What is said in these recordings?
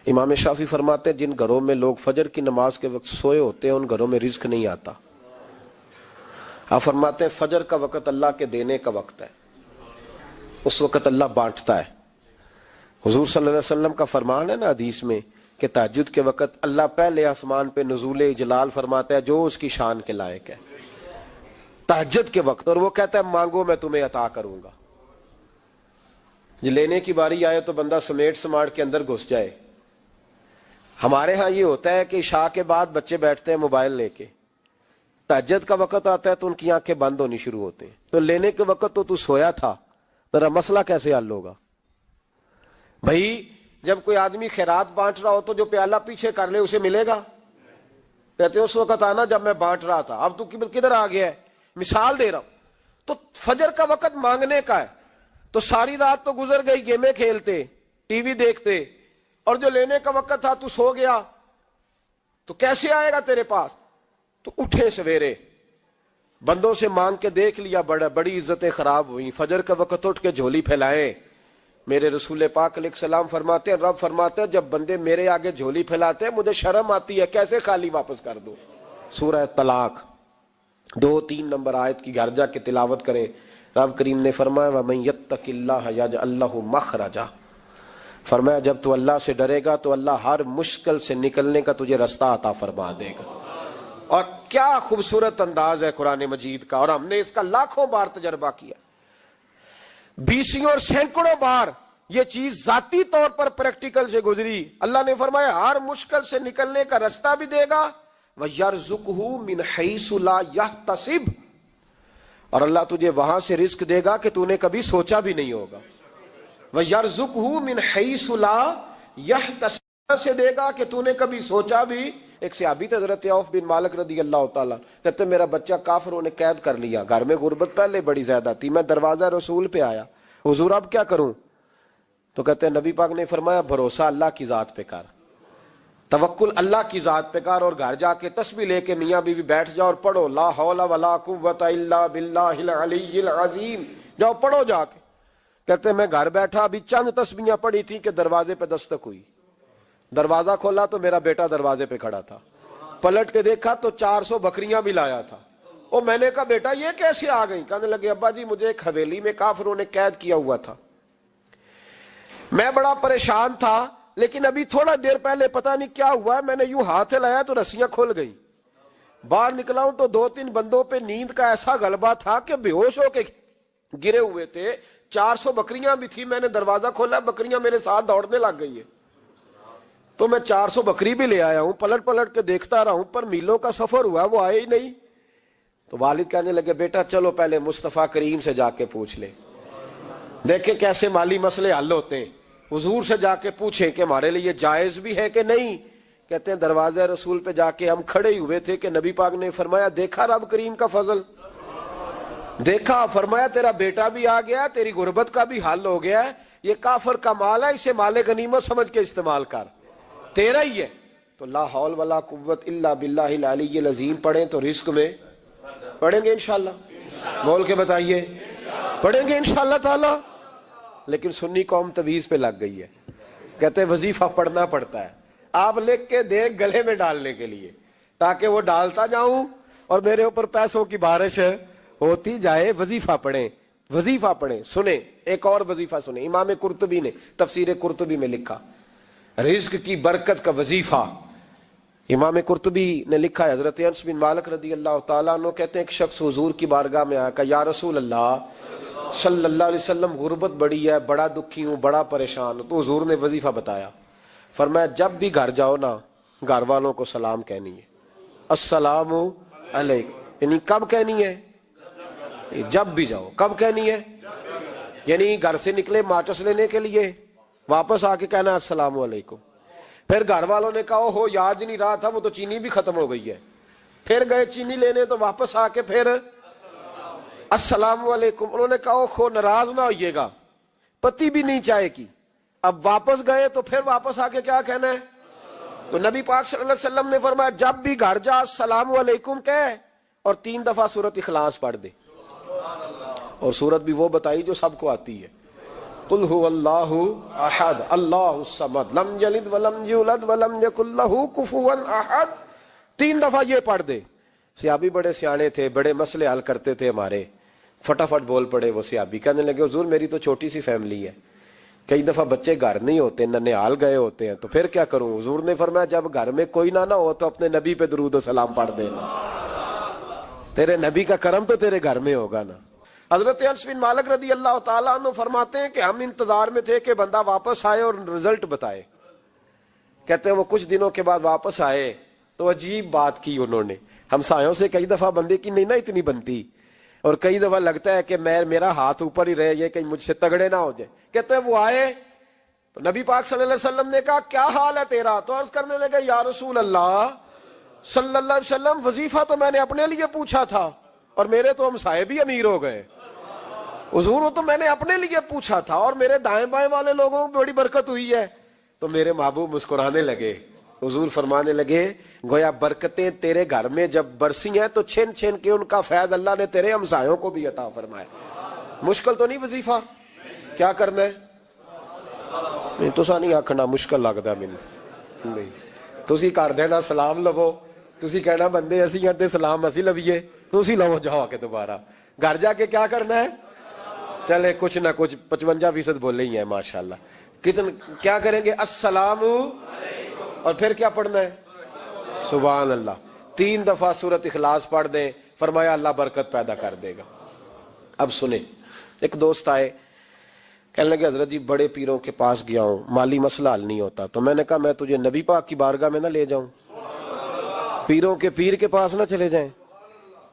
امام شافعی فرماتے ہیں جن گھروں میں لوگ فجر کی نماز کے وقت سوئے ہوتے ہیں ان گھروں میں رزق نہیں آتا. آپ فرماتے ہیں فجر کا وقت اللہ کے دینے کا وقت ہے، اس وقت اللہ بانٹتا ہے. حضور صلی اللہ علیہ وسلم کا فرمان ہے نا حدیث میں کہ تہجد کے وقت اللہ پہلے آسمان پہ نزول جلال فرماتا ہے جو اس کی شان کے لائق ہے تہجد کے وقت، اور وہ کہتا ہے مانگو میں تمہیں عطا کروں گا. یہ لینے کی باری آئے تو بندہ سمیٹ سماٹ کے اندر گھس جائے. ہمارے ہاں یہ ہوتا ہے کہ عشاء کے بعد بچے بیٹھتے ہیں موبائل لے کے، تہجد کا وقت آتا ہے تو ان کی آنکھیں بند ہونی شروع ہوتے ہیں. تو لینے کے وقت تو سویا تھا، ذرا مسئلہ کیسے حل ہوگا بھائی؟ جب کوئی آدمی خیرات بانٹ رہا ہو تو جو پیالہ پیچھے کر لے اسے ملے گا؟ کہتے اس وقت آنا جب میں بانٹ رہا تھا، اب تو کدھر آ گیا ہے؟ مثال دے رہا ہوں. تو فجر کا وقت مانگنے کا ہے، تو ساری رات تو گزر گئی گیمیں کھیلتے ٹی وی دیکھتے، اور جو لینے کا وقت تھا تو سو گیا، تو کیسے آئے گا تیرے پاس؟ تو اٹھے سویرے بندوں سے مانگ کے دیکھ لیا، بڑی عزتیں خراب ہوئی. فجر کا وقت اٹھ کے جھولی پھیلائے. میرے رسول پاک علیہ السلام فرماتے ہیں، رب فرماتے ہیں جب بندے میرے آگے جھولی پھیلاتے ہیں مجھے شرم آتی ہے، کیسے خالی واپس کر دوں. سورہ طلاق 2-3 نمبر آیت کی گھر جا کے تلاوت کریں. رب کریم نے فرمایا وَمَن يَتَّقِ اللَّهَ يَجْعَل لَّهُ مَخْرَجًا، فرمایا جب تو اللہ سے ڈرے گا تو اللہ ہر مشکل سے نکلنے کا تجھے رستہ عطا فرما دے گا. اور کیا خوبصورت انداز ہے قرآن مجید کا، اور ہم نے اس کا لاکھوں بار تجربہ کیا، بیسوں اور سینکڑوں بار یہ چیز ذاتی طور پر پریکٹیکل سے گزری. اللہ نے فرمایا ہر مشکل سے نکلنے کا رستہ بھی دے گا، وَيَرْزُقْهُ مِنْ حَيْثُ لَا يَحْتَسِبُ، اور اللہ تجھے وہاں سے رزق دے گا کہ تو نے کبھی سوچا بھی نہیں ہوگا. وَيَرْزُقْهُ مِنْ حَيْثُ لَا يَحْتَسِبُ، سے دے گا کہ تو نے کبھی سوچا بھی. ایک صحابی تھے حضرت عوف بن مالک رضی اللہ تعالیٰ، کہتے میرا بچہ کافروں نے قید کر لیا، گھر میں غربت پہلے بڑی زیادہ تھی، میں دروازہ رسول پہ آیا، حضور اب کیا کروں؟ تو کہتے ہیں نبی پاک نے فرمایا بھروسہ اللہ کی ذات پہ کر، توکل اللہ کی ذات پہ کر، اور گھر جا کے تسبیح لے کے میاں بیوی بیٹھ جاؤ اور پڑھو لا حول ولا قوت الا باللہ العلی العظیم، جاؤ پڑھو جا کے. کہتے ہیں میں گھر بیٹھا ابھی چند تسبیحاں پڑھی تھیں کہ دروازے پہ دستک ہوئی، دروازہ کھولا تو میرا بیٹا دروازے پہ کھڑا تھا، پلٹ کے دیکھا تو 400 بکریاں بھی لایا تھا. اور میں نے کہا بیٹا یہ کیسے آ گئی؟ کہنے لگے ابا جی مجھے ایک حویلی میں کافروں نے قید کیا ہوا تھا، میں بڑا پریشان تھا، لیکن ابھی تھوڑا دیر پہلے پتہ نہیں کیا ہوا ہے، میں نے یوں ہاتھ لایا تو رسیاں کھل گئی، باہر نکلا ہوں تو 2-3 بندوں پہ نیند کا ایسا غلبہ تھا کہ بے ہوش ہو کے گرے ہوئے تھے. 400 بکریاں بھی تھی، میں نے دروازہ کھولا بکریاں میرے ساتھ دوڑنے لگ گئی ہے، تو میں 400 بکری بھی لے آیا ہوں، پلٹ پلٹ کے دیکھتا رہا ہوں پر میلوں کا سفر ہوا وہ آئے ہی نہیں. تو والد کہنے لگے بیٹا چلو پہلے مصطفیٰ کریم سے جا کے پوچھ لے، دیکھیں کیسے مالی مسئلے حل ہوتے ہیں. حضور سے جا کے پوچھیں کہ ہمارے لیے جائز بھی ہے کہ نہیں. کہتے ہیں دروازہ رسول پہ جا کے ہم کھڑے ہی ہوئے تھے کہ نبی پاک نے فرمایا دیکھا رب کریم کا فضل، دیکھا، فرمایا تیرا بیٹا بھی آ گیا، تیری غربت کا بھی حل ہو گیا ہے، یہ کافر کا مال ہے، اسے مال غنیمت سمجھ کے استعمال کر، تیرا ہی ہے. تو لا حول ولا قوت الا باللہ العلی العظیم پڑھیں تو رزق میں پڑھیں گے انشاءاللہ، بول کے بتائیے پڑھیں گے انشاءاللہ تعالی. لیکن سنی قوم تویز پہ لگ گئی ہے، کہتے وظیفہ پڑھنا پڑتا ہے، آپ لکھ کے دیں گلے میں ڈالنے کے لیے تاکہ وہ ڈالتا جاؤں اور میرے اوپر پیسوں کی بارش ہوتی جائے. وظیفہ پڑھیں، وظیفہ پڑھیں. سنیں ایک اور وظیفہ سنیں، امام قرطبی نے تفسیر قرطبی میں لکھا رزق کی برکت کا وظیفہ. امام قرطبی نے لکھا ہے حضرت انس بن مالک رضی اللہ تعالیٰ عنہ کہتے ہیں ایک شخص حضور کی بارگاہ میں آیا، کہا یا رسول اللہ صلی اللہ علیہ وسلم غربت بڑی ہے، بڑا دکھی ہوں، بڑا پریشان ہوں. تو حضور نے وظیفہ بتایا، فرمایا جب بھی گھر جاؤ نا گھر والوں کو سلام کہنی ہے، السلام علیکم. یعنی کب کہنی ہے؟ جب بھی جاؤ. کب کہنی ہے؟ یعنی گھر سے نکلے ماچس لینے کے لیے، واپس آ کے کہنا السلام علیکم. پھر گھر والوں نے کہا ہو یاد نہیں رہا تھا وہ تو چینی بھی ختم ہو گئی ہے، پھر گئے چینی لینے تو واپس آ کے پھر السلام علیکم. انہوں نے کہا خو ناراض نہ ہوئیے گا، پتی بھی نہیں چائے کی. اب واپس گئے تو پھر واپس آ کے کیا کہنا ہے؟ تو نبی پاک صلی اللہ علیہ وسلم نے فرمایا جب بھی گھر جا السلام علیکم کہے اور 3 دفعہ سورۃ اخلاص پڑھ دے. اور سورت بھی وہ بتائی جو سب کو آتی ہے، قل هو اللہ احد اللہ الصمد لم یلد ولم یولد ولم یکن لہ کفوا احد. 3 دفعہ یہ پڑھ دے. صحابی بڑے سیانے تھے, بڑے مسئلے حل کرتے تھے ہمارے. فٹافٹ بول پڑے وہ صحابی, کہنے لگے حضور میری تو چھوٹی سی فیملی ہے, کئی دفعہ بچے گھر نہیں ہوتے, ننھیال گئے ہوتے ہیں, تو پھر کیا کروں؟ حضور نے فرمایا جب گھر میں کوئی نہ ہو تو اپنے نبی پہ درود و سلام پڑھ دینا, تیرے نبی کا کرم تو تیرے گھر میں ہوگا نا. حضرت انس بن مالک رضی اللہ تعالیٰ عنہ فرماتے ہیں کہ ہم انتظار میں تھے کہ بندہ واپس آئے اور رزلٹ بتائے. کہتے ہیں وہ کچھ دنوں کے بعد واپس آئے تو عجیب بات کی انہوں نے. ہمسایوں سے کئی دفعہ بندے کی نہیں نا اتنی بنتی, اور کئی دفعہ لگتا ہے کہ میرا ہاتھ اوپر ہی رہے, یہ کہیں مجھ سے تگڑے نہ ہو جائے. کہتے ہیں وہ آئے تو نبی پاک صلی اللہ علیہ وسلم نے کہا کیا حال ہے تیرا؟ تو عرض کرنے لگے یا رسول اللہ صلی اللہ علیہ وسلم وظیفہ تو میں نے اپنے لیے پوچھا تھا اور میرے تو ہمسائے بھی امیر ہو گئے. حضور وہ تو میں نے اپنے لیے پوچھا تھا اور میرے دائیں بائیں والے لوگوں کو بڑی برکت ہوئی ہے. تو میرے محبوب مسکرانے لگے. حضور فرمانے لگے گویا برکتیں تیرے گھر میں جب برسی ہیں تو چھن چھن کے ان کا فیض اللہ نے تیرے ہمسایوں کو بھی عطا فرمایا. مشکل تو نہیں وظیفہ, کیا کرنا ہے؟ نہیں تو نہیں آکھنا مشکل لگتا مینوں نہیں. تسی کر دینا سلام لو, تسی کہنا بندے اسی ہیں تے سلام اسی لویے, تسی لو جاؤ کے دوبارہ گھر جا کے کیا کرنا ہے. چلے کچھ نہ کچھ 55% بولے ہی ہیں ماشاءاللہ. کیا کریں گے؟ السلام اور پھر کیا پڑھنا ہے؟ سبحان اللہ. 3 دفعہ سورۃ اخلاص پڑھ دیں, فرمایا اللہ برکت پیدا کر دے گا. اب سنیں, ایک دوست آئے, کہنے لگے حضرت جی بڑے پیروں کے پاس گیا ہوں, مالی مسئلہ حل نہیں ہوتا. تو میں نے کہا میں تجھے نبی پاک کی بارگاہ میں نہ لے جاؤں, پیروں کے پیر کے پاس نہ چلے جائیں.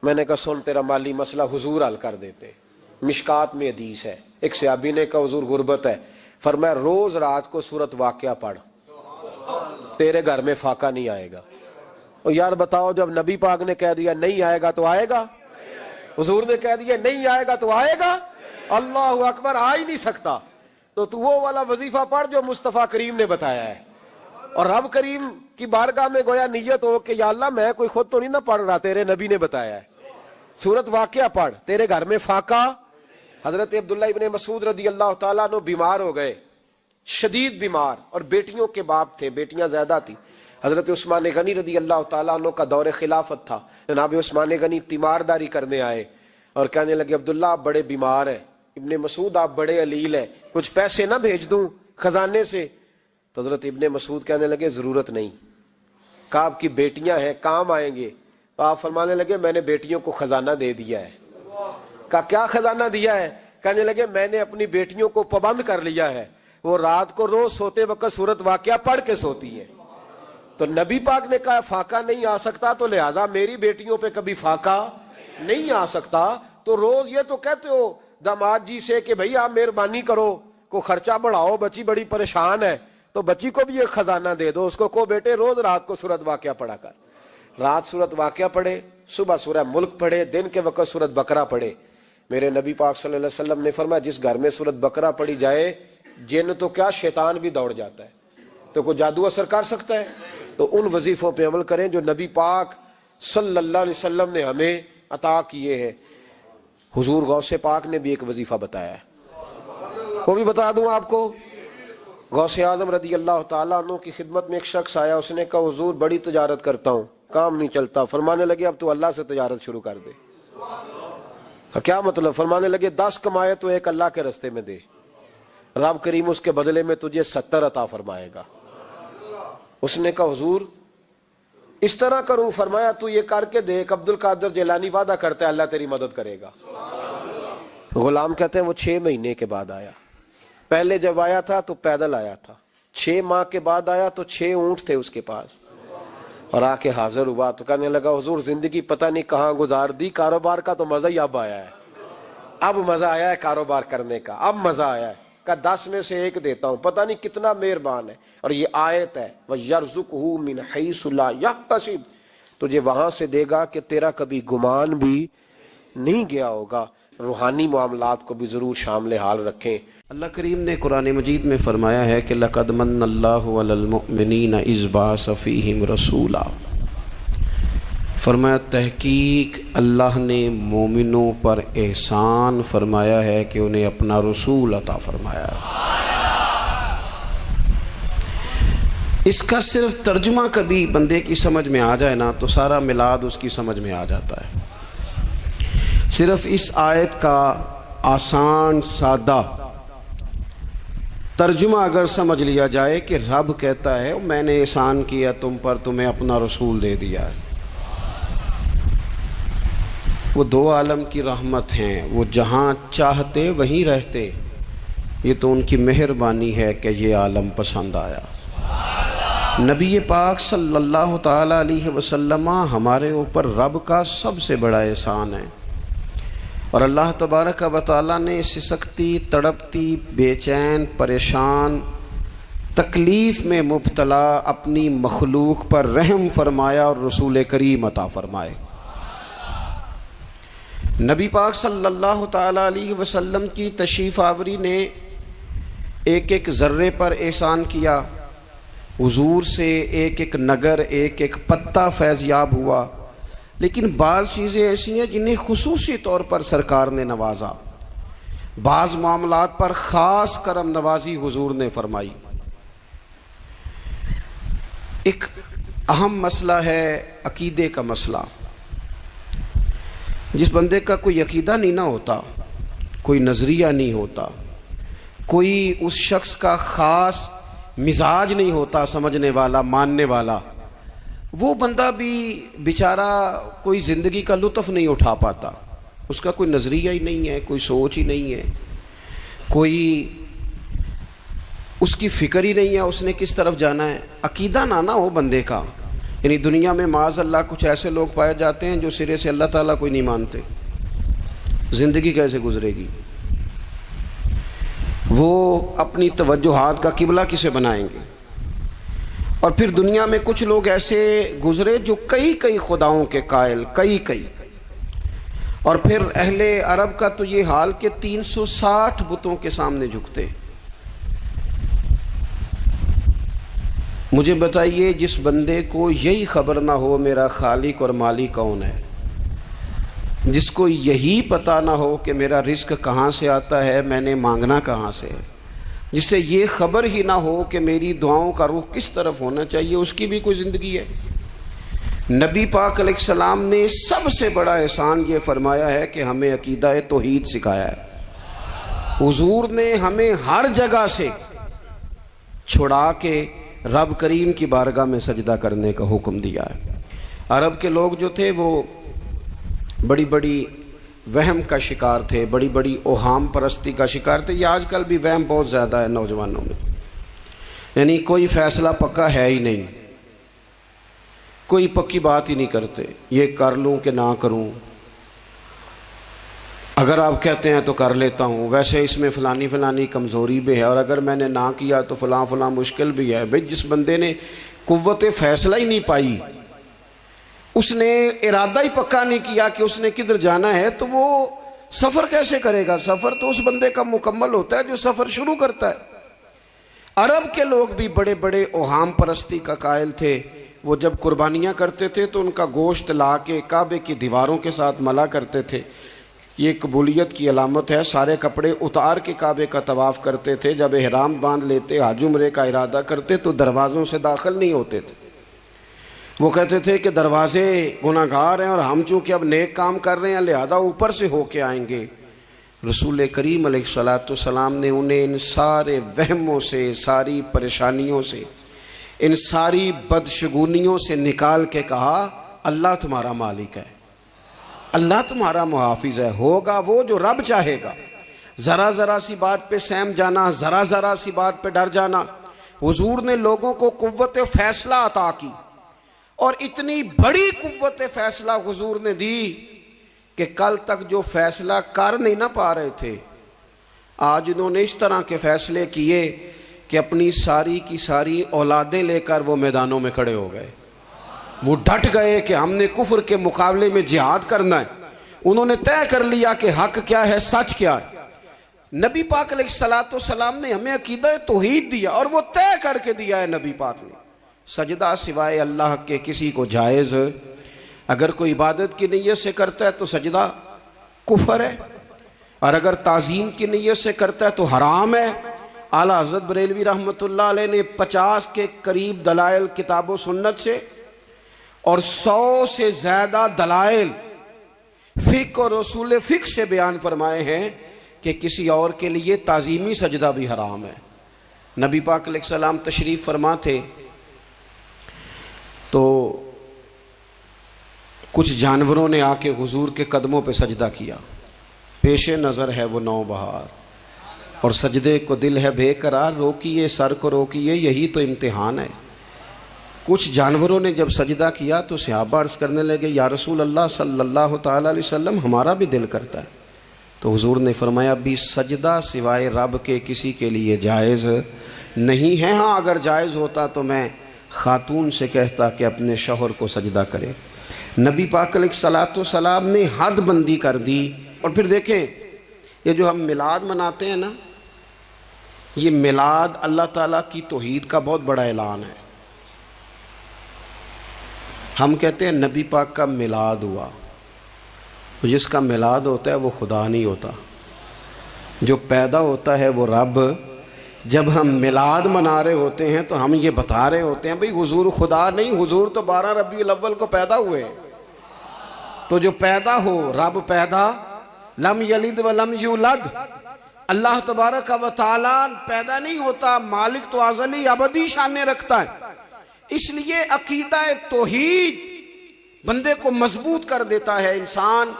میں نے کہا سن تیرا مالی مسئلہ حضور حل کر دیتے. مشکات میں حدیث ہے, ایک صحابی نے کہا حضور غربت ہے, فرمایا روز رات کو سورۃ واقعہ پڑھ, تیرے گھر میں فاقہ نہیں آئے گا. اور یار بتاؤ جب نبی پاک نے کہہ دیا نہیں آئے گا تو آئے گا, حضور نے کہہ دیا نہیں آئے گا تو آئے گا, اللہ اکبر, آ ہی نہیں سکتا. تو وہ والا وظیفہ پڑھ جو مصطفیٰ کریم نے بتایا ہے, اور رب کریم کی بارگاہ میں گویا نیت ہو کہ یا اللہ میں کوئی خود تو نہیں نہ پڑھ رہا, تیرے نبی نے بتایا ہے. سورۃ واقعہ پڑھ, تیرے گھر میں فاقہ. حضرت عبداللہ ابن مسعود رضی اللہ تعالیٰ عنہ بیمار ہو گئے, شدید بیمار, اور بیٹیوں کے باپ تھے, بیٹیاں زیادہ تھی. حضرت عثمان غنی رضی اللہ تعالیٰ عنہ کا دور خلافت تھا. جناب عثمان غنی تیمارداری کرنے آئے اور کہنے لگے عبداللہ آپ بڑے بیمار ہیں, ابن مسعود آپ بڑے علیل ہیں, کچھ پیسے نہ بھیج دوں خزانے سے؟ تو حضرت ابن مسعود کہنے لگے ضرورت نہیں, کہا آپ کی بیٹیاں ہیں کام آئیں گے. تو آپ فرمانے لگے میں نے بیٹیوں کو خزانہ دے دیا ہے. کہا کیا خزانہ دیا ہے؟ کہنے لگے میں نے اپنی بیٹیوں کو پابند کر لیا ہے, وہ رات کو روز سوتے وقت سورۃ واقعہ پڑھ کے سوتی ہیں. تو نبی پاک نے کہا فاقہ نہیں آ سکتا, تو لہذا میری بیٹیوں پہ کبھی فاقہ نہیں آ سکتا. تو روز یہ تو کہتے ہو داماد جی سے کہ بھئی آپ مہربانی کرو, کو خرچہ بڑھاؤ, بچی بڑی پریشان ہے, تو بچی کو بھی ایک خزانہ دے دو, اس کو بیٹے روز رات کو سورۃ واقعہ پڑھا کر. رات سورۃ واقعہ پڑھے, صبح سورہ ملک پڑھے, دن کے وقت سورۃ بقرہ پڑھے. میرے نبی پاک صلی اللہ علیہ وسلم نے فرمایا جس گھر میں سورۃ بقرہ پڑھی جائے جن تو کیا شیطان بھی دوڑ جاتا ہے. تو کوئی جادو اثر کر سکتا ہے؟ تو ان وظیفوں پہ عمل کریں جو نبی پاک صلی اللہ علیہ وسلم نے ہمیں عطا کیے ہیں. حضور غوث پاک نے بھی ایک وظیفہ بتایا ہے, وہ بھی بتا دوں آپ کو. غوث اعظم رضی اللہ تعالیٰ عنہ کی خدمت میں ایک شخص آیا, اس نے کہا حضور بڑی تجارت کرتا ہوں, کام نہیں چلتا. فرمانے لگے اب تو اللہ سے تجارت شروع کر دے. کیا مطلب؟ فرمانے لگے 10 کمائے تو ایک اللہ کے رستے میں دے, رب کریم اس کے بدلے میں تجھے 70 عطا فرمائے گا. اس نے کہا حضور اس طرح کروں؟ فرمایا تو یہ کر کے دیکھ, عبد القادر جیلانی وعدہ کرتا ہے اللہ تیری مدد کرے گا. غلام کہتے ہیں وہ 6 مہینے کے بعد آیا. پہلے جب آیا تھا تو پیدل آیا تھا, 6 ماہ کے بعد آیا تو 6 اونٹ تھے اس کے پاس, اور آ کے حاضر ہوا تو کہنے لگا حضور زندگی پتہ نہیں کہاں گزار دی, کاروبار کا تو مزہ ہی اب آیا ہے, اب مزہ آیا ہے کاروبار کرنے کا, اب مزہ آیا ہے. کہا 10 میں سے 1 دیتا ہوں, پتہ نہیں کتنا مہربان ہے. اور یہ آیت ہے وَيَرْزُقْهُ مِنْ حَيْثُ لَا يَحْتَسِبُ, تجھے وہاں سے دے گا کہ تیرا کبھی گمان بھی نہیں گیا ہوگا. روحانی معاملات کو بھی ضرور شامل حال رکھیں. اللہ کریم نے قرآن مجید میں فرمایا ہے کہ لَقَدْ مَنَّ اللَّهُ عَلَى الْمُؤْمِنِينَ إِذْ بَعَثَ فِيهِمْ رَسُولًا. فرمایا تحقیق اللہ نے مومنوں پر احسان فرمایا ہے کہ انہیں اپنا رسول عطا فرمایا. اس کا صرف ترجمہ کبھی بندے کی سمجھ میں آ جائے نا تو سارا میلاد اس کی سمجھ میں آ جاتا ہے. صرف اس آیت کا آسان سادہ ترجمہ اگر سمجھ لیا جائے کہ رب کہتا ہے میں نے احسان کیا تم پر، تمہیں اپنا رسول دے دیا ہے. وہ دو عالم کی رحمت ہیں، وہ جہاں چاہتے وہیں رہتے. یہ تو ان کی مہربانی ہے کہ یہ عالم پسند آیا. نبی پاک صلی اللہ تعالی علیہ وسلم ہمارے اوپر رب کا سب سے بڑا احسان ہے. اور اللہ تبارک و تعالیٰ نے سسکتی، تڑپتی، بے چین، پریشان، تکلیف میں مبتلا اپنی مخلوق پر رحم فرمایا اور رسول کریم عطا فرمائے. نبی پاک صلی اللہ تعالی علیہ وسلم کی تشریف آوری نے ایک ایک ذرے پر احسان کیا. حضور سے ایک ایک نگر، ایک ایک پتا فیضیاب ہوا. لیکن بعض چیزیں ایسی ہیں جنہیں خصوصی طور پر سرکار نے نوازا. بعض معاملات پر خاص کرم نوازی حضور نے فرمائی. ایک اہم مسئلہ ہے عقیدے کا مسئلہ. جس بندے کا کوئی عقیدہ نہیں نہ ہوتا، کوئی نظریہ نہیں ہوتا، کوئی اس شخص کا خاص مزاج نہیں ہوتا سمجھنے والا، ماننے والا، وہ بندہ بھی بیچارہ کوئی زندگی کا لطف نہیں اٹھا پاتا. اس کا کوئی نظریہ ہی نہیں ہے، کوئی سوچ ہی نہیں ہے، کوئی اس کی فکر ہی نہیں ہے اس نے کس طرف جانا ہے. عقیدہ نہ ہو بندے کا. یعنی دنیا میں معاذ اللہ کچھ ایسے لوگ پائے جاتے ہیں جو سرے سے اللہ تعالیٰ کوئی نہیں مانتے. زندگی کیسے گزرے گی؟ وہ اپنی توجہات کا قبلہ کسے بنائیں گے؟ اور پھر دنیا میں کچھ لوگ ایسے گزرے جو کئی خداؤں کے قائل، کئی. اور پھر اہل عرب کا تو یہ حال کہ 360 بتوں کے سامنے جھکتے. مجھے بتائیے جس بندے کو یہی خبر نہ ہو میرا خالق اور مالک کون ہے، جس کو یہی پتہ نہ ہو کہ میرا رزق کہاں سے آتا ہے، میں نے مانگنا کہاں سے ہے، جس سے یہ خبر ہی نہ ہو کہ میری دعاؤں کا رخ کس طرف ہونا چاہیے، اس کی بھی کوئی زندگی ہے؟ نبی پاک علیہ السلام نے سب سے بڑا احسان یہ فرمایا ہے کہ ہمیں عقیدہ توحید سکھایا ہے. حضور نے ہمیں ہر جگہ سے چھڑا کے رب کریم کی بارگاہ میں سجدہ کرنے کا حکم دیا ہے. عرب کے لوگ جو تھے وہ بڑی بڑی وہم کا شکار تھے، بڑی بڑی اوہام پرستی کا شکار تھے. یہ آج کل بھی وہم بہت زیادہ ہے نوجوانوں میں. یعنی کوئی فیصلہ پکا ہے ہی نہیں، کوئی پکی بات ہی نہیں کرتے. یہ کر لوں کہ نہ کروں، اگر آپ کہتے ہیں تو کر لیتا ہوں، ویسے اس میں فلانی کمزوری بھی ہے، اور اگر میں نے نہ کیا تو فلاں مشکل بھی ہے. بھئی جس بندے نے قوت فیصلہ ہی نہیں پائی، اس نے ارادہ ہی پکا نہیں کیا کہ اس نے کدھر جانا ہے، تو وہ سفر کیسے کرے گا؟ سفر تو اس بندے کا مکمل ہوتا ہے جو سفر شروع کرتا ہے. عرب کے لوگ بھی بڑے بڑے اوہام پرستی کا قائل تھے. وہ جب قربانیاں کرتے تھے تو ان کا گوشت لا کے کعبے کی دیواروں کے ساتھ ملا کرتے تھے. یہ قبولیت کی علامت ہے. سارے کپڑے اتار کے کعبے کا طواف کرتے تھے. جب احرام باندھ لیتے، حج عمرے کا ارادہ کرتے تو دروازوں سے داخل نہیں ہوتے تھے. وہ کہتے تھے کہ دروازے گناہگار ہیں اور ہم چونکہ اب نیک کام کر رہے ہیں لہذا اوپر سے ہو کے آئیں گے. رسول کریم علیہ السلام نے انہیں ان سارے وہموں سے، ساری پریشانیوں سے، ان ساری بدشگونیوں سے نکال کے کہا اللہ تمہارا مالک ہے، اللہ تمہارا محافظ ہے. ہوگا وہ جو رب چاہے گا. ذرا سی بات پہ سہم جانا، ذرا سی بات پہ ڈر جانا. حضور نے لوگوں کو قوت فیصلہ عطا کی، اور اتنی بڑی قوت فیصلہ حضور نے دی کہ کل تک جو فیصلہ کر نہیں نہ پا رہے تھے، آج انہوں نے اس طرح کے فیصلے کیے کہ اپنی ساری کی ساری اولادیں لے کر وہ میدانوں میں کھڑے ہو گئے. وہ ڈٹ گئے کہ ہم نے کفر کے مقابلے میں جہاد کرنا ہے. انہوں نے طے کر لیا کہ حق کیا ہے، سچ کیا ہے. نبی پاک علیہ السلام نے ہمیں عقیدہ توحید دیا، اور وہ طے کر کے دیا ہے نبی پاک نے. سجدہ سوائے اللہ کے کسی کو جائز اگر کوئی عبادت کی نیت سے کرتا ہے تو سجدہ کفر ہے، اور اگر تعظیم کی نیت سے کرتا ہے تو حرام ہے۔ اعلیٰ حضرت بریلوی رحمۃ اللہ علیہ نے 50 کے قریب دلائل کتاب و سنت سے اور 100 سے زیادہ دلائل فقہ اور اصول فقہ سے بیان فرمائے ہیں کہ کسی اور کے لیے تعظیمی سجدہ بھی حرام ہے۔ نبی پاک علیہ السلام تشریف فرما تھے تو کچھ جانوروں نے آ کے حضور کے قدموں پہ سجدہ کیا، پیش نظر ہے وہ نوبہار، اور سجدے کو دل ہے بے قرار، روکیے سر کو روکیے، یہی تو امتحان ہے۔ کچھ جانوروں نے جب سجدہ کیا تو صحابہ عرض کرنے لگے یا رسول اللہ صلی اللہ تعالیٰ علیہ وسلم ہمارا بھی دل کرتا ہے، تو حضور نے فرمایا بھی سجدہ سوائے رب کے کسی کے لیے جائز نہیں ہے، ہاں اگر جائز ہوتا تو میں خاتون سے کہتا کہ اپنے شوہر کو سجدہ کرے۔ نبی پاک علیہ الصلوۃ والسلام نے حد بندی کر دی۔ اور پھر دیکھیں یہ جو ہم میلاد مناتے ہیں نا، یہ میلاد اللہ تعالیٰ کی توحید کا بہت بڑا اعلان ہے۔ ہم کہتے ہیں نبی پاک کا میلاد ہوا، تو جس کا میلاد ہوتا ہے وہ خدا نہیں ہوتا، جو پیدا ہوتا ہے وہ رب۔ جب ہم میلاد منا رہے ہوتے ہیں تو ہم یہ بتا رہے ہوتے ہیں بھئی حضور خدا نہیں، حضور تو 12 ربیع الاول کو پیدا ہوئے، تو جو پیدا ہو رب پیدا، لم یلد ولم یولد، اللہ تبارک و تعالیٰ پیدا نہیں ہوتا، مالک تو ازلی ابدی شان رکھتا ہے۔ اس لیے عقیدہ توحید بندے کو مضبوط کر دیتا ہے۔ انسان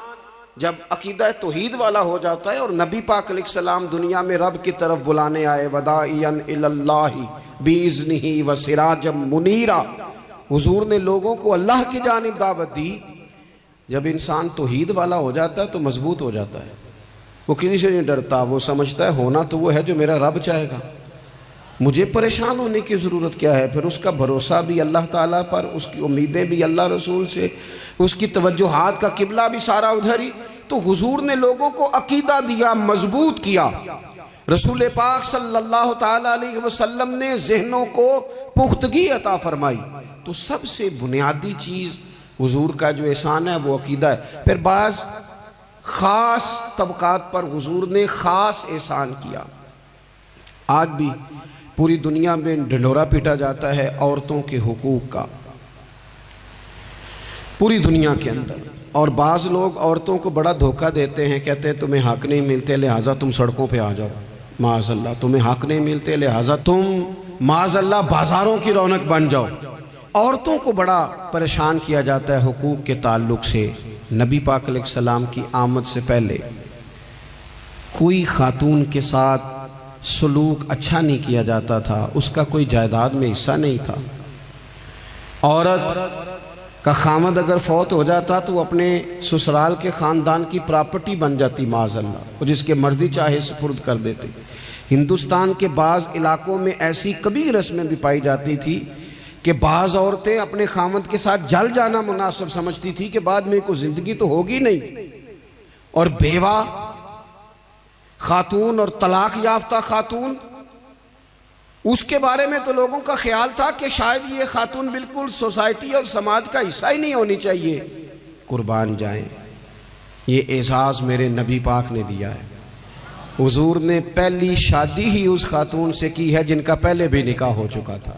جب عقیدہ توحید والا ہو جاتا ہے، اور نبی پاک علیہ السلام دنیا میں رب کی طرف بلانے آئے، وداعیا الی اللہ باذنہ وسراجا منیرا، حضور نے لوگوں کو اللہ کی جانب دعوت دی۔ جب انسان توحید والا ہو جاتا ہے تو مضبوط ہو جاتا ہے، وہ کسی سے نہیں ڈرتا، وہ سمجھتا ہے ہونا تو وہ ہے جو میرا رب چاہے گا، مجھے پریشان ہونے کی ضرورت کیا ہے۔ پھر اس کا بھروسہ بھی اللہ تعالیٰ پر، اس کی امیدیں بھی اللہ رسول سے، اس کی توجہات کا قبلہ بھی سارا ادھر ہی۔ تو حضور نے لوگوں کو عقیدہ دیا، مضبوط کیا۔ رسول پاک صلی اللہ تعالیٰ علیہ وسلم نے ذہنوں کو پختگی عطا فرمائی۔ تو سب سے بنیادی چیز حضور کا جو احسان ہے وہ عقیدہ ہے۔ پھر بعض خاص طبقات پر حضور نے خاص احسان کیا۔ آج بھی پوری دنیا میں ڈھنڈورا پیٹا جاتا ہے عورتوں کے حقوق کا، پوری دنیا کے اندر، اور بعض لوگ عورتوں کو بڑا دھوکہ دیتے ہیں، کہتے ہیں تمہیں حق نہیں ملتے لہٰذا تم سڑکوں پہ آ جاؤ، معاذ اللہ، تمہیں حق نہیں ملتے لہٰذا تم معاذ اللہ بازاروں کی رونق بن جاؤ۔ عورتوں کو بڑا پریشان کیا جاتا ہے حقوق کے تعلق سے۔ نبی پاک علیہ السلام کی آمد سے پہلے کوئی خاتون کے ساتھ سلوک اچھا نہیں کیا جاتا تھا، اس کا کوئی جائیداد میں حصہ نہیں تھا۔ عورت کا خامد اگر فوت ہو جاتا تو وہ اپنے سسرال کے خاندان کی پراپرٹی بن جاتی، معاذ اللہ، اور جس کے مرضی چاہے سپرد کر دیتے۔ ہندوستان کے بعض علاقوں میں ایسی کبھی رسمیں بھی پائی جاتی تھی کہ بعض عورتیں اپنے خامد کے ساتھ جل جانا مناسب سمجھتی تھی کہ بعد میں کوئی زندگی تو ہوگی نہیں، اور بیوہ خاتون اور طلاق یافتہ خاتون، اس کے بارے میں تو لوگوں کا خیال تھا کہ شاید یہ خاتون بالکل سوسائٹی اور سماج کا حصہ ہی نہیں ہونی چاہیے۔ قربان جائیں، یہ اعزاز میرے نبی پاک نے دیا ہے۔ حضور نے پہلی شادی ہی اس خاتون سے کی ہے جن کا پہلے بھی نکاح ہو چکا تھا،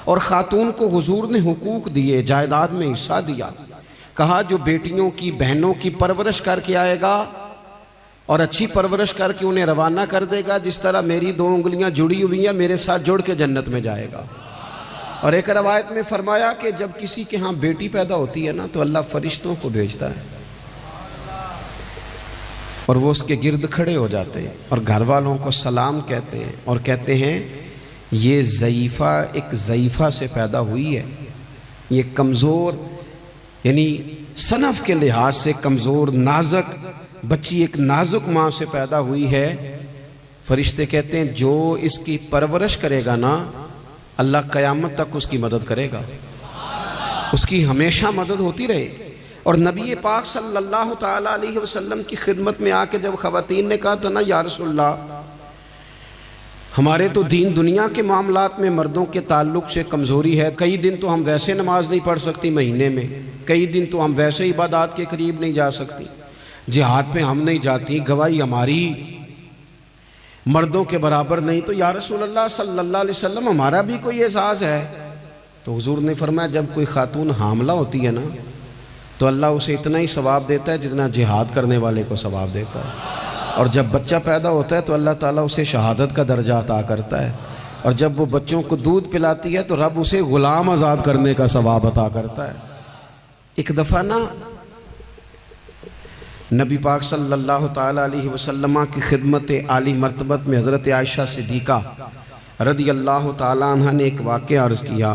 اور خاتون کو حضور نے حقوق دیے، جائیداد میں حصہ دیا۔ کہا جو بیٹیوں کی بہنوں کی پرورش کر کے آئے گا اور اچھی پرورش کر کے انہیں روانہ کر دے گا، جس طرح میری 2 انگلیاں جڑی ہوئی ہیں میرے ساتھ جڑ کے جنت میں جائے گا۔ اور ایک روایت میں فرمایا کہ جب کسی کے ہاں بیٹی پیدا ہوتی ہے نا تو اللہ فرشتوں کو بھیجتا ہے، اور وہ اس کے گرد کھڑے ہو جاتے ہیں اور گھر والوں کو سلام کہتے ہیں، اور کہتے ہیں یہ ضعیفہ ایک ضعیفہ سے پیدا ہوئی ہے، یہ کمزور یعنی صنف کے لحاظ سے کمزور نازک بچی ایک نازک ماں سے پیدا ہوئی ہے۔ فرشتے کہتے ہیں جو اس کی پرورش کرے گا نا اللہ قیامت تک اس کی مدد کرے گا، اس کی ہمیشہ مدد ہوتی رہے۔ اور نبی پاک صلی اللہ تعالیٰ علیہ وسلم کی خدمت میں آ کے جب خواتین نے کہا تو نا یا رسول اللہ ہمارے تو دین دنیا کے معاملات میں مردوں کے تعلق سے کمزوری ہے. کئی دن تو ہم ویسے نماز نہیں پڑھ سکتی مہینے میں، کئی دن تو ہم ویسے عبادات کے قریب نہیں جا سکتی، جہاد پہ ہم نہیں جاتی، گواہی ہماری مردوں کے برابر نہیں. تو یا رسول اللہ صلی اللہ علیہ وسلم ہمارا بھی کوئی اعزاز ہے؟ تو حضور نے فرمایا جب کوئی خاتون حاملہ ہوتی ہے نا تو اللہ اسے اتنا ہی ثواب دیتا ہے جتنا جہاد کرنے والے کو ثواب دیتا ہے، اور جب بچہ پیدا ہوتا ہے تو اللہ تعالیٰ اسے شہادت کا درجہ عطا کرتا ہے، اور جب وہ بچوں کو دودھ پلاتی ہے تو رب اسے غلام آزاد کرنے کا ثواب عطا کرتا ہے. ایک دفعہ نا نبی پاک صلی اللہ تعالیٰ علیہ وسلم کی خدمت عالی مرتبت میں حضرت عائشہ صدیقہ رضی اللہ تعالیٰ عنہ نے ایک واقعہ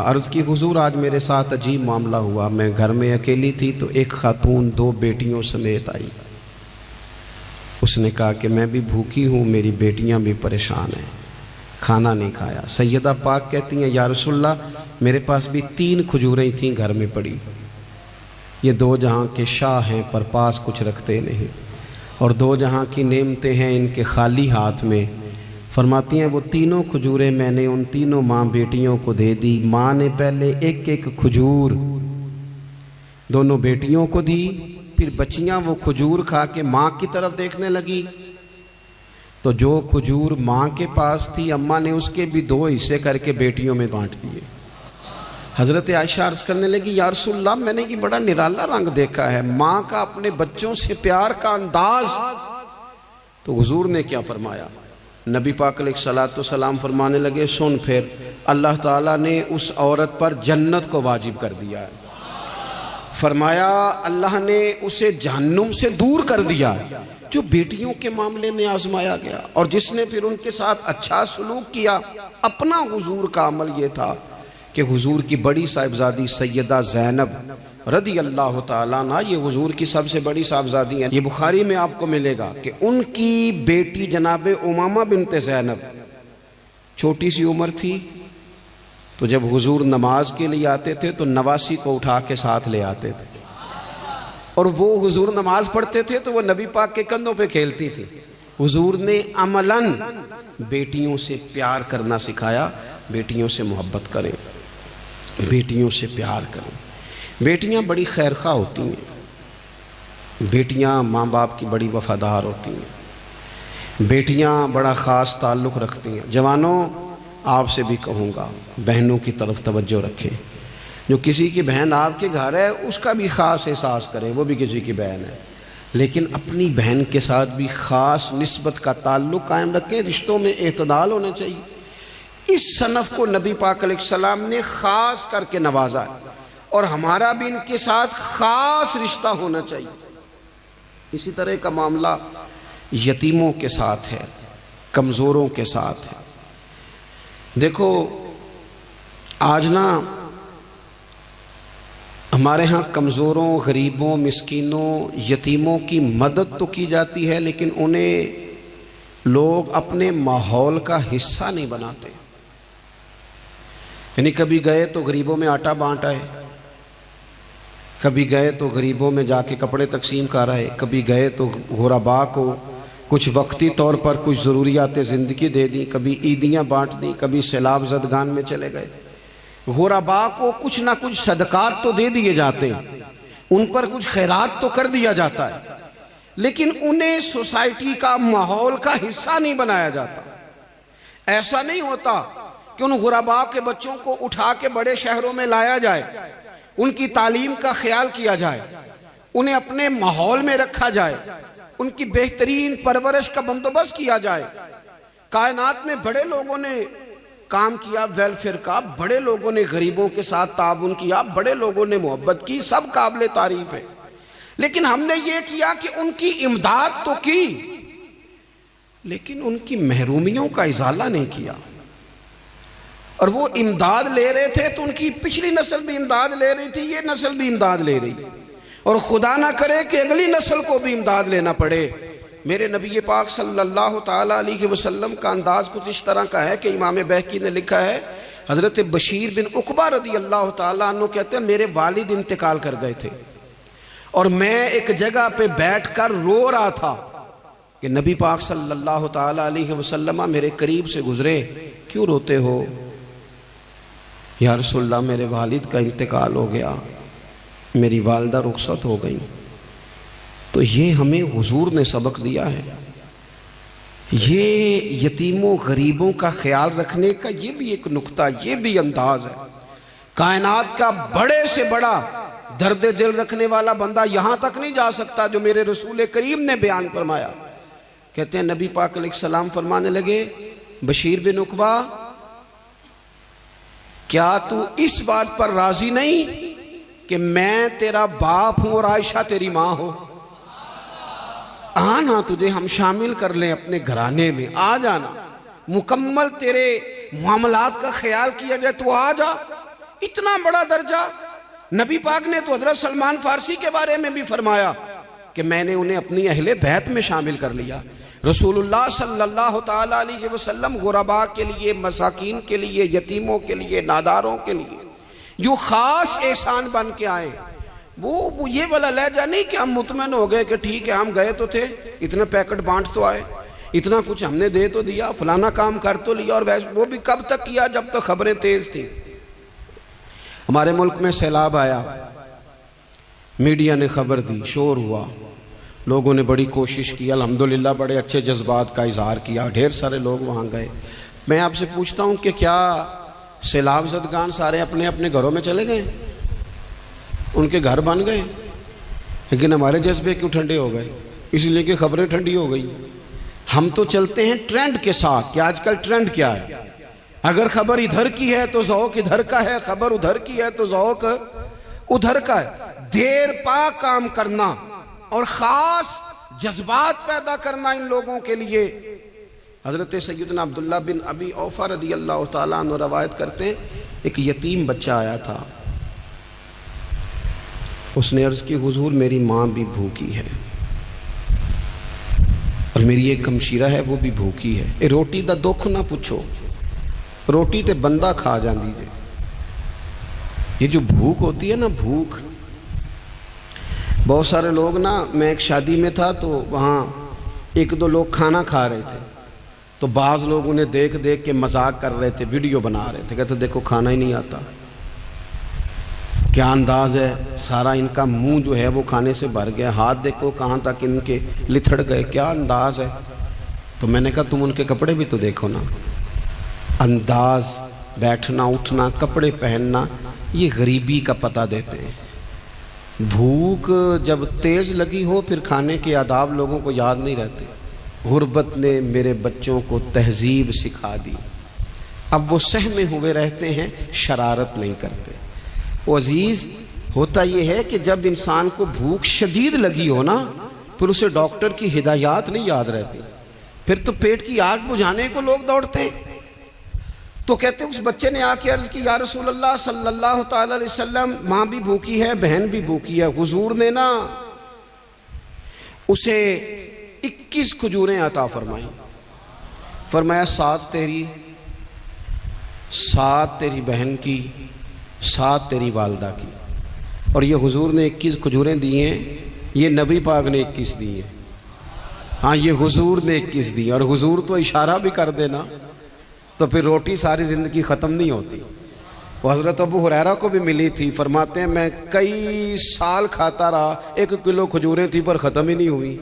عرض کی حضور آج میرے ساتھ عجیب معاملہ ہوا. میں گھر میں اکیلی تھی تو ایک خاتون 2 بیٹیوں سمیت آئی. اس نے کہا کہ میں بھی بھوکی ہوں، میری بیٹیاں بھی پریشان ہیں، کھانا نہیں کھایا. سیدہ پاک کہتی ہیں یا رسول اللہ میرے پاس بھی 3 کھجوریں تھیں گھر میں پڑی، یہ 2 جہاں کے شاہ ہیں پر پاس کچھ رکھتے نہیں، اور 2 جہاں کی نعمتیں ہیں ان کے خالی ہاتھ میں. فرماتی ہیں وہ 3 کھجوریں میں نے ان 3 ماں بیٹیوں کو دے دی. ماں نے پہلے ایک کھجور دونوں بیٹیوں کو دی، پھر بچیاں وہ کھجور کھا کے ماں کی طرف دیکھنے لگی تو جو کھجور ماں کے پاس تھی اماں نے اس کے بھی 2 حصے کر کے بیٹیوں میں بانٹ دیے. حضرت عائشہ عرض کرنے لگی یا رسول اللہ میں نے یہ بڑا نرالا رنگ دیکھا ہے، ماں کا اپنے بچوں سے پیار کا انداز. تو حضور نے کیا فرمایا؟ نبی پاک علیہ الصلوۃ والسلام فرمانے لگے سن پھر اللہ تعالیٰ نے اس عورت پر جنت کو واجب کر دیا ہے. فرمایا اللہ نے اسے جہنم سے دور کر دیا جو بیٹیوں کے معاملے میں آزمایا گیا، اور جس نے پھر ان کے ساتھ اچھا سلوک کیا. اپنا حضور کا عمل یہ تھا کہ حضور کی بڑی صاحبزادی سیدہ زینب رضی اللہ تعالیٰ عنہ، یہ حضور کی سب سے بڑی صاحبزادی ہیں، یہ بخاری میں آپ کو ملے گا کہ ان کی بیٹی جناب امامہ بنت زینب چھوٹی سی عمر تھی. تو جب حضور نماز کے لیے آتے تھے تو نواسی کو اٹھا کے ساتھ لے آتے تھے، اور وہ حضور نماز پڑھتے تھے تو وہ نبی پاک کے کندھوں پہ کھیلتی تھی. حضور نے عملاً بیٹیوں سے پیار کرنا سکھایا. بیٹیوں سے محبت کریں، بیٹیوں سے پیار کریں. بیٹیاں بڑی خیرخواہ ہوتی ہیں، بیٹیاں ماں باپ کی بڑی وفادار ہوتی ہیں، بیٹیاں بڑا خاص تعلق رکھتی ہیں. جوانوں آپ سے بھی کہوں گا بہنوں کی طرف توجہ رکھیں. جو کسی کی بہن آپ کے گھر ہے اس کا بھی خاص احساس کریں، وہ بھی کسی کی بہن ہے، لیکن اپنی بہن کے ساتھ بھی خاص نسبت کا تعلق قائم رکھیں. رشتوں میں اعتدال ہونا چاہیے. اس صنف کو نبی پاک علیہ السلام نے خاص کر کے نوازا ہے، اور ہمارا بھی ان کے ساتھ خاص رشتہ ہونا چاہیے. اسی طرح کا معاملہ یتیموں کے ساتھ ہے، کمزوروں کے ساتھ ہے. دیکھو آج نا ہمارے ہاں کمزوروں، غریبوں، مسکینوں، یتیموں کی مدد تو کی جاتی ہے لیکن انہیں لوگ اپنے ماحول کا حصہ نہیں بناتے. یعنی کبھی گئے تو غریبوں میں آٹا بانٹ آئے، کبھی گئے تو غریبوں میں جا کے کپڑے تقسیم کر آئے، کبھی گئے تو غرباء کو کچھ وقتی طور پر کچھ ضروریات زندگی دے دی، کبھی عیدیاں بانٹ دی، کبھی سیلاب زدگان میں چلے گئے. غرباء کو کچھ نہ کچھ صدقات تو دے دیے جاتے ہیں، ان پر کچھ خیرات تو کر دیا جاتا ہے، لیکن انہیں سوسائٹی کا ماحول کا حصہ نہیں بنایا جاتا. ایسا نہیں ہوتا کہ ان غرباء کے بچوں کو اٹھا کے بڑے شہروں میں لایا جائے، ان کی تعلیم کا خیال کیا جائے، انہیں اپنے ماحول میں رکھا جائے، ان کی بہترین پرورش کا بندوبست کیا جائے. کائنات میں بڑے لوگوں نے کام کیا ویلفیئر کا، بڑے لوگوں نے غریبوں کے ساتھ تعاون کیا، بڑے لوگوں نے محبت کی، سب قابل تعریف ہے. لیکن ہم نے یہ کیا کہ ان کی امداد تو کی لیکن ان کی محرومیوں کا ازالہ نہیں کیا. اور وہ امداد لے رہے تھے تو ان کی پچھلی نسل بھی امداد لے رہی تھی، یہ نسل بھی امداد لے رہی، اور خدا نہ کرے کہ اگلی نسل کو بھی امداد لینا پڑے. میرے نبی پاک صلی اللہ تعالیٰ علیہ وسلم کا انداز کچھ اس طرح کا ہے کہ امام بہقی نے لکھا ہے، حضرت بشیر بن عقبہ رضی اللہ تعالیٰ عنہ کہتے ہیں میرے والد انتقال کر گئے تھے اور میں ایک جگہ پہ بیٹھ کر رو رہا تھا. کہ نبی پاک صلی اللہ تعالی علیہ وسلم میرے قریب سے گزرے، کیوں روتے ہو؟ یا رسول اللہ میرے والد کا انتقال ہو گیا، میری والدہ رخصت ہو گئی۔ تو یہ ہمیں حضور نے سبق دیا ہے، یہ یتیموں غریبوں کا خیال رکھنے کا یہ بھی ایک نقطہ، یہ بھی انداز ہے۔ کائنات کا بڑے سے بڑا درد دل رکھنے والا بندہ یہاں تک نہیں جا سکتا جو میرے رسول کریم نے بیان فرمایا۔ کہتے ہیں نبی پاک علیہ السلام فرمانے لگے، بشیر بن عقبہ کیا تو اس بات پر راضی نہیں کہ میں تیرا باپ ہوں اور عائشہ تیری ماں ہو؟ آنا تجھے ہم شامل کر لیں اپنے گھرانے میں، آ جانا، مکمل تیرے معاملات کا خیال کیا جائے، تو آ جا۔ اتنا بڑا درجہ نبی پاک نے تو حضرت سلمان فارسی کے بارے میں بھی فرمایا کہ میں نے انہیں اپنی اہل بیت میں شامل کر لیا۔ رسول اللہ صلی اللہ تعالی علیہ وسلم غرباء کے لیے، مساکین کے لیے، یتیموں کے لیے، ناداروں کے لیے جو خاص احسان بن کے آئے، وہ یہ والا لہجہ نہیں کہ ہم مطمئن ہو گئے کہ ٹھیک ہے ہم گئے تو تھے، اتنے پیکٹ بانٹ تو آئے، اتنا کچھ ہم نے دے تو دیا، فلانا کام کر تو لیا، اور وہ بھی کب تک کیا؟ جب تک خبریں تیز تھیں۔ ہمارے ملک میں سیلاب آیا، میڈیا نے خبر دی، شور ہوا، لوگوں نے بڑی کوشش کی، الحمدللہ بڑے اچھے جذبات کا اظہار کیا، ڈھیر سارے لوگ وہاں گئے۔ میں آپ سے پوچھتا ہوں کہ کیا سیلاب زدگان سارے اپنے اپنے گھروں میں چلے گئے؟ ان کے گھر بن گئے، لیکن ہمارے جذبے کیوں ٹھنڈے ہو گئے؟ اس لیے کہ خبریں ٹھنڈی ہو گئی۔ ہم تو چلتے ہیں ٹرینڈ کے ساتھ کہ آج کل ٹرینڈ کیا ہے، اگر خبر ادھر کی ہے تو ذوق ادھر کا ہے، خبر ادھر کی ہے تو ذوق ادھر کا ہے۔ دیر پا کام کرنا اور خاص جذبات پیدا کرنا ان لوگوں کے لیے۔ حضرت سیدنا عبداللہ بن ابی اوفا رضی اللہ تعالیٰ عنہ روایت کرتے ہیں، ایک یتیم بچہ آیا تھا، اس نے عرض کی حضور میری ماں بھی بھوکی ہے اور میری ایک ہمشیرہ ہے وہ بھی بھوکی ہے، اے روٹی دا دکھ نہ پوچھو، روٹی تے بندہ کھا جاندی دے۔ یہ جو بھوک ہوتی ہے نا، بھوک، بہت سارے لوگ نا، میں ایک شادی میں تھا تو وہاں ایک دو لوگ کھانا کھا رہے تھے، تو بعض لوگ انہیں دیکھ دیکھ کے مذاق کر رہے تھے، ویڈیو بنا رہے تھے، کہتے دیکھو کھانا ہی نہیں آتا، کیا انداز ہے، سارا ان کا منہ جو ہے وہ کھانے سے بھر گیا، ہاتھ دیکھو کہاں تک ان کے لتھڑ گئے، کیا انداز ہے۔ تو میں نے کہا تم ان کے کپڑے بھی تو دیکھو نا، انداز، بیٹھنا اٹھنا، کپڑے پہننا، یہ غریبی کا پتہ دیتے ہیں۔ بھوک جب تیز لگی ہو پھر کھانے کے آداب لوگوں کو یاد نہیں رہتے۔ غربت نے میرے بچوں کو تہذیب سکھا دی، اب وہ سہمے ہوئے رہتے ہیں، شرارت نہیں کرتے۔ وہ عزیز، ہوتا یہ ہے کہ جب انسان کو بھوک شدید لگی ہو نا، پھر اسے ڈاکٹر کی ہدایات نہیں یاد رہتی، پھر تو پیٹ کی آگ بجھانے کو لوگ دوڑتے ہیں۔ تو کہتے ہیں اس بچے نے آ کے عرض کی، یا رسول اللہ صلی اللہ تعالی علیہ وسلم ماں بھی بھوکی ہے، بہن بھی بھوکی ہے۔ حضور نے نا اسے 21 کھجوریں عطا فرمائیں، فرمایا 7 تیری، 7 تیری بہن کی، 7 تیری والدہ کی۔ اور یہ حضور نے 21 کھجوریں دی ہیں، یہ نبی پاک نے 21 دی ہیں۔ ہاں یہ حضور نے 21 دی، اور حضور تو اشارہ بھی کر دینا تو پھر روٹی ساری زندگی ختم نہیں ہوتی۔ وہ حضرت ابو ہریرہ کو بھی ملی تھی، فرماتے ہیں میں کئی سال کھاتا رہا، 1 کلو کھجوریں تھی پر ختم ہی نہیں ہوئی۔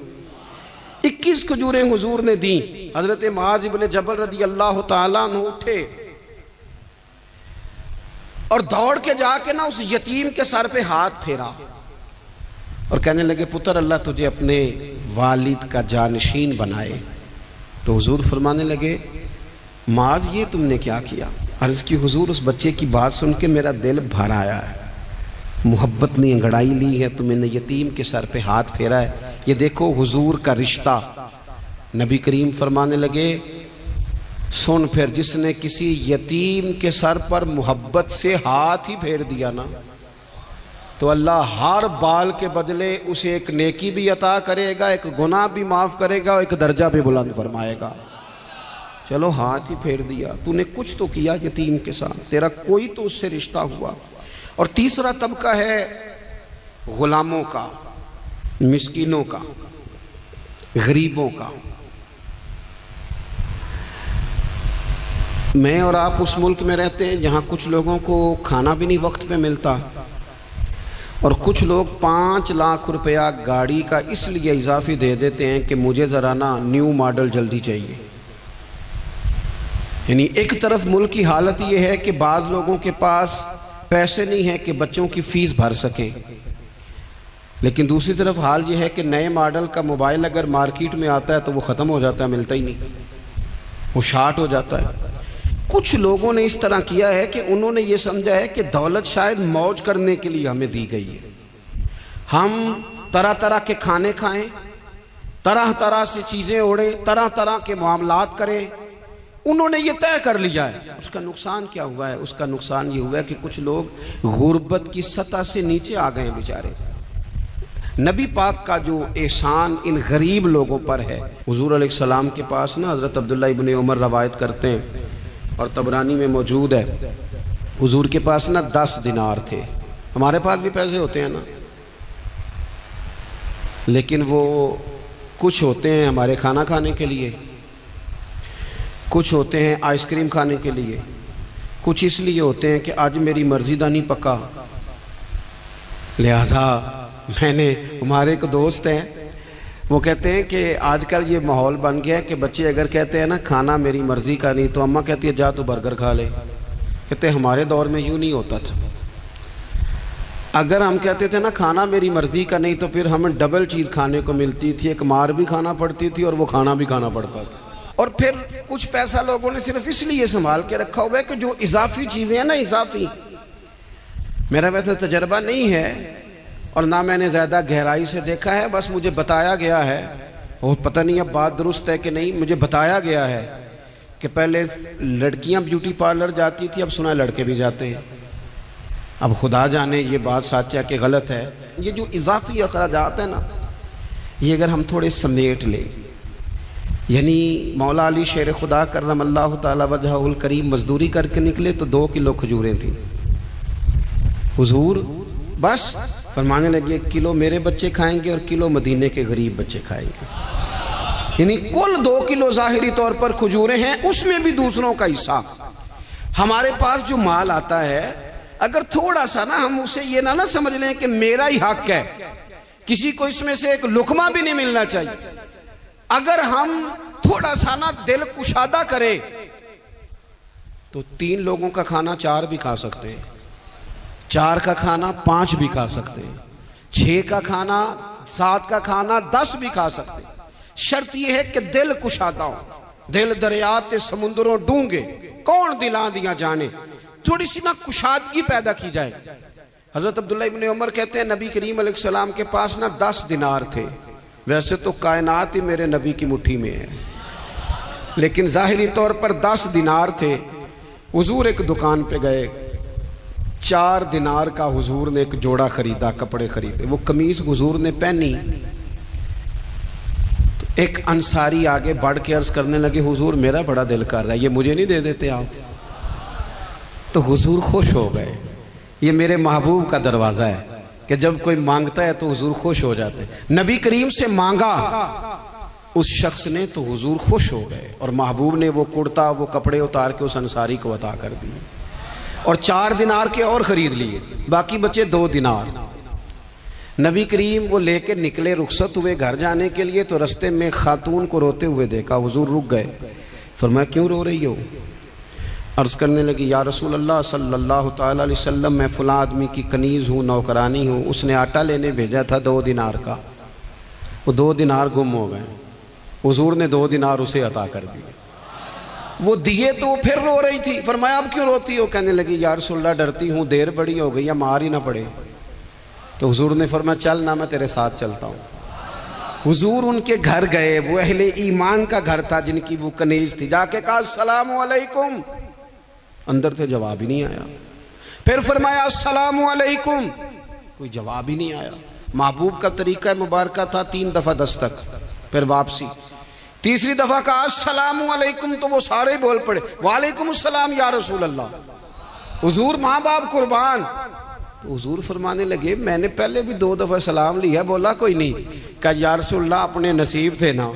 21 کھجوریں حضور نے دیں۔ حضرت معاذ بن جبل رضی اللہ تعالیٰ عنہ اٹھے اور دوڑ کے جا کے نا اس یتیم کے سر پہ ہاتھ پھیرا اور کہنے لگے پتر اللہ تجھے اپنے والد کا جانشین بنائے۔ تو حضور فرمانے لگے معاذ یہ تم نے کیا کیا؟ عرض کی حضور اس بچے کی بات سن کے میرا دل بھر آیا ہے، محبت نے انگڑائی لی ہے تو میں نے یتیم کے سر پہ ہاتھ پھیرا ہے۔ یہ دیکھو حضور کا رشتہ۔ نبی کریم فرمانے لگے سن پھر، جس نے کسی یتیم کے سر پر محبت سے ہاتھ ہی پھیر دیا نا تو اللہ ہر بال کے بدلے اسے ایک نیکی بھی عطا کرے گا، ایک گناہ بھی معاف کرے گا، اور ایک درجہ بھی بلند فرمائے گا۔ چلو ہاتھ ہی پھیر دیا، تو نے کچھ تو کیا یتیم کے ساتھ، تیرا کوئی تو اس سے رشتہ ہوا۔ اور تیسرا طبقہ ہے غلاموں کا، مسکینوں کا۔ غریبوں کا. میں اور آپ اس ملک میں رہتے ہیں جہاں کچھ لوگوں کو کھانا بھی نہیں وقت پہ ملتا، اور کچھ لوگ 5 لاکھ روپیہ گاڑی کا اس لیے اضافی دے دیتے ہیں کہ مجھے ذرا نا نیو ماڈل جلدی چاہیے. یعنی ایک طرف ملک کی حالت یہ ہے کہ بعض لوگوں کے پاس پیسے نہیں ہیں کہ بچوں کی فیس بھر سکیں، لیکن دوسری طرف حال یہ ہے کہ نئے ماڈل کا موبائل اگر مارکیٹ میں آتا ہے تو وہ ختم ہو جاتا ہے، ملتا ہی نہیں، وہ شارٹ ہو جاتا ہے. کچھ لوگوں نے اس طرح کیا ہے کہ انہوں نے یہ سمجھا ہے کہ دولت شاید موج کرنے کے لیے ہمیں دی گئی ہے، ہم طرح طرح کے کھانے کھائیں، طرح طرح سے چیزیں اوڑیں، طرح طرح کے معاملات کریں. انہوں نے یہ طے کر لیا ہے. اس کا نقصان کیا ہوا ہے؟ اس کا نقصان یہ ہوا ہے کہ کچھ لوگ غربت کی سطح سے نیچے آ گئے ہیں بیچارے. نبی پاک کا جو احسان ان غریب لوگوں پر ہے. حضور علیہ السلام کے پاس نا حضرت عبداللہ ابن عمر روایت کرتے ہیں اور طبرانی میں موجود ہے، حضور کے پاس نا 10 دینار تھے. ہمارے پاس بھی پیسے ہوتے ہیں نا، لیکن وہ کچھ ہوتے ہیں ہمارے کھانا کھانے کے لیے، کچھ ہوتے ہیں آئس کریم کھانے کے لیے، کچھ اس لیے ہوتے ہیں کہ آج میری مرضی دا نہیں پکا. لہذا میں نے، ہمارے ایک دوست ہیں وہ کہتے ہیں کہ آج کل یہ ماحول بن گیا ہے کہ بچے اگر کہتے ہیں نا کھانا میری مرضی کا نہیں، تو اماں کہتی ہے جا تو برگر کھا لے. کہتے ہیں ہمارے دور میں یوں نہیں ہوتا تھا. اگر ہم کہتے تھے نا کھانا میری مرضی کا نہیں تو پھر ہمیں ڈبل چیز کھانے کو ملتی تھی، ایک مار بھی کھانا پڑتی تھی اور وہ کھانا بھی کھانا پڑتا تھا. اور پھر کچھ پیسہ لوگوں نے صرف اس لیے سنبھال کے رکھا ہوا ہے کہ جو اضافی چیزیں ہیں نا، اضافی، میرا ویسے تجربہ نہیں ہے اور نہ میں نے زیادہ گہرائی سے دیکھا ہے، بس مجھے بتایا گیا ہے، اور پتہ نہیں اب بات درست ہے کہ نہیں، مجھے بتایا گیا ہے کہ پہلے لڑکیاں بیوٹی پارلر جاتی تھی، اب سنا ہے لڑکے بھی جاتے ہیں. اب خدا جانے یہ بات سچ ہے کہ غلط ہے. یہ جو اضافی اخراجات ہیں نا، یہ اگر ہم تھوڑے سمیٹ لیں، یعنی مولا علی شیر خدا کرم اللہ تعالی وجہہ الکریم مزدوری کر کے نکلے تو 2 کلو کھجوریں تھیں. حضور بس فرمانے لگے 1 کلو میرے بچے کھائیں گے اور کلو مدینے کے غریب بچے کھائیں گے. یعنی کل 2 کلو ظاہری طور پر کھجوریں ہیں، اس میں بھی دوسروں کا حصہ. ہمارے پاس جو مال آتا ہے اگر تھوڑا سا نا ہم اسے یہ نہ سمجھ لیں کہ میرا ہی حق ہے، کسی کو اس میں سے ایک لقمہ بھی نہیں ملنا چاہیے. اگر ہم تھوڑا سا نا دل کشادہ کریں تو 3 لوگوں کا کھانا 4 بھی کھا سکتے ہیں، 4 کا کھانا 5 بھی کھا سکتے ہیں، 6 کا کھانا 7 کا کھانا 10 بھی کھا سکتے ہیں. شرط یہ ہے کہ دل کشادہ ہو. دل دریات سمندروں ڈونگے کون دلاں دیا جانے، تھوڑی سی نا کشادگی پیدا کی جائے. حضرت عبداللہ ابن عمر کہتے ہیں نبی کریم علیہ السلام کے پاس نا 10 دینار تھے. ویسے تو کائنات ہی میرے نبی کی مٹھی میں ہے، لیکن ظاہری طور پر 10 دینار تھے. حضور ایک دکان پہ گئے، 4 دینار کا حضور نے ایک جوڑا خریدا، کپڑے خریدے. وہ قمیض حضور نے پہنی تو ایک انصاری آگے بڑھ کے عرض کرنے لگے حضور میرا بڑا دل کر رہا ہے، یہ مجھے نہیں دے دیتے آپ؟ تو حضور خوش ہو گئے. یہ میرے محبوب کا دروازہ ہے کہ جب کوئی مانگتا ہے تو حضور خوش ہو جاتے. نبی کریم سے مانگا اس شخص نے تو حضور خوش ہو گئے، اور محبوب نے وہ کرتا، وہ کپڑے اتار کے اس انصاری کو عطا کر دیے، اور 4 دینار کے اور خرید لیے، باقی بچے 2 دینار. نبی کریم وہ لے کے نکلے، رخصت ہوئے گھر جانے کے لیے، تو رستے میں خاتون کو روتے ہوئے دیکھا. حضور رک گئے، فرمایا کیوں رو رہی ہو؟ عرض کرنے لگی یا رسول اللہ صلی اللہ تعالی علیہ وسلم میں فلاں آدمی کی کنیز ہوں، نوکرانی ہوں، اس نے آٹا لینے بھیجا تھا 2 دینار کا، وہ 2 دینار گم ہو گئے. حضور نے 2 دینار اسے عطا کر دیے. وہ دیے تو وہ پھر رو رہی تھی. فرمایا اب کیوں روتی ہو؟ کہنے لگی یا رسول اللہ ڈرتی ہوں دیر بڑی ہو گئی یا مار ہی نہ پڑے. تو حضور نے فرمایا چل نہ میں تیرے ساتھ چلتا ہوں. حضور ان کے گھر گئے، وہ اہل ایمان کا گھر تھا جن کی وہ کنیز تھی. جا کے کہا السلام علیکم، اندر سے جواب ہی نہیں آیا. پھر فرمایا السلام علیکم، کوئی جواب ہی نہیں آیا. محبوب کا طریقہ مبارکہ تھا 3 دفعہ دستک، پھر واپسی. تیسری دفعہ کہا السلام علیکم تو وہ سارے بول پڑے وعلیکم السلام یا رسول اللہ. حضور ماں باپ قربان. تو حضور فرمانے لگے میں نے پہلے بھی 2 دفعہ سلام لیا, بولا کوئی نہیں. کہا یا رسول اللہ اپنے نصیب تھے نا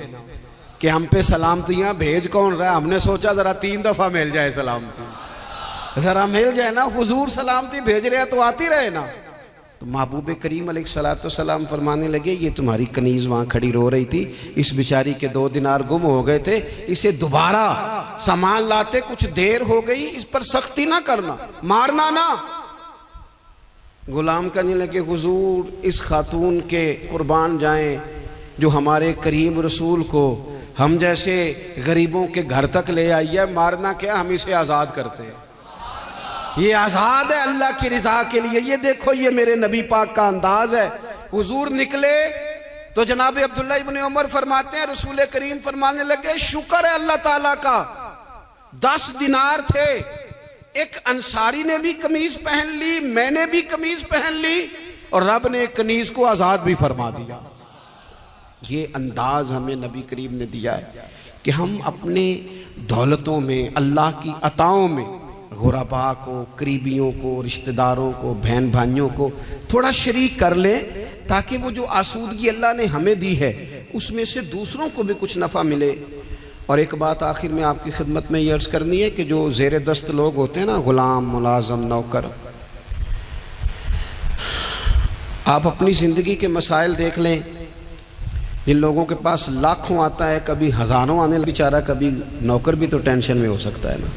کہ ہم پہ سلامتیاں بھیج کون رہا ہے, ہم نے سوچا ذرا 3 دفعہ مل جائے سلامتی, ذرا مل جائے نا. حضور سلامتی بھیج رہے ہیں تو آتی رہے نا. تو محبوب کریم علیہ السلام فرمانے لگے یہ تمہاری کنیز وہاں کھڑی رو رہی تھی, اس بیچاری کے 2 دینار گم ہو گئے تھے, اسے دوبارہ سامان لاتے کچھ دیر ہو گئی, اس پر سختی نہ کرنا, مارنا نہ. غلام کہنے لگے حضور اس خاتون کے قربان جائیں جو ہمارے کریم رسول کو ہم جیسے غریبوں کے گھر تک لے آئی ہے, مارنا کیا, ہم اسے آزاد کرتے ہیں, یہ آزاد ہے اللہ کی رضا کے لیے. یہ دیکھو یہ میرے نبی پاک کا انداز ہے. حضور نکلے تو جناب عبداللہ ابن عمر فرماتے ہیں رسول کریم فرمانے لگے شکر ہے اللہ تعالیٰ کا, 10 دینار تھے, ایک انصاری نے بھی قمیض پہن لی, میں نے بھی قمیض پہن لی, اور رب نے کنیز کو آزاد بھی فرما دیا. یہ انداز ہمیں نبی کریم نے دیا ہے کہ ہم اپنے دولتوں میں, اللہ کی عطاؤں میں غرباء کو, قریبیوں کو, رشتہ داروں کو, بہن بھائیوں کو تھوڑا شریک کر لیں تاکہ وہ جو آسودگی اللہ نے ہمیں دی ہے اس میں سے دوسروں کو بھی کچھ نفع ملے. اور ایک بات آخر میں آپ کی خدمت میں یہ عرض کرنی ہے کہ جو زیر دست لوگ ہوتے ہیں نا, غلام, ملازم, نوکر, آپ اپنی زندگی کے مسائل دیکھ لیں. جن لوگوں کے پاس لاکھوں آتا ہے, کبھی ہزاروں آنے بیچارہ, کبھی نوکر بھی تو ٹینشن میں ہو سکتا ہے نا,